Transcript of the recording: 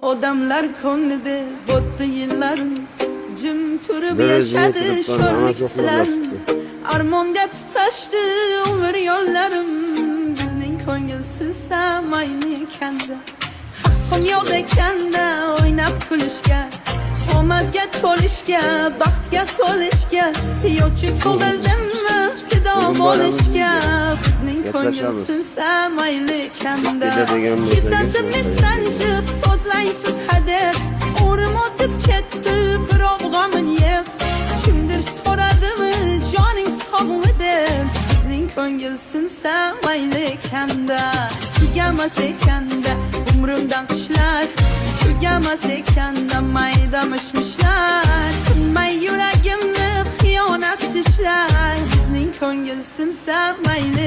Odamlar ko'nglida bo'tdi yillarim, jim turib yashadi sho'rliklar. Armon deb tutashdi umr yo'llarim, bizning ko'ngilsiz mayli ekanda. Haqqim yo'q ekanda o'ynab kulishga, omadga to'lishga, baxtga to'lishga, yo'chi tug'ildimmi fido bo'lishga, bizning ko'ngilsiz mayli ekanda. Kisatimni sanjib so'zlaysiz hadeb, umrim o'tib ketdi biroq g'amin yeb, kimdir so'radimi joning sog'mi deb, bizning ko'ngilsiz mayli ekanda. Tugamas ekanda umrimdan qishlar, tugamas ekanda mayda mishmishlar, tinmay yuragimni xiyonat tishlar, bizning ko'ngilsiz mayli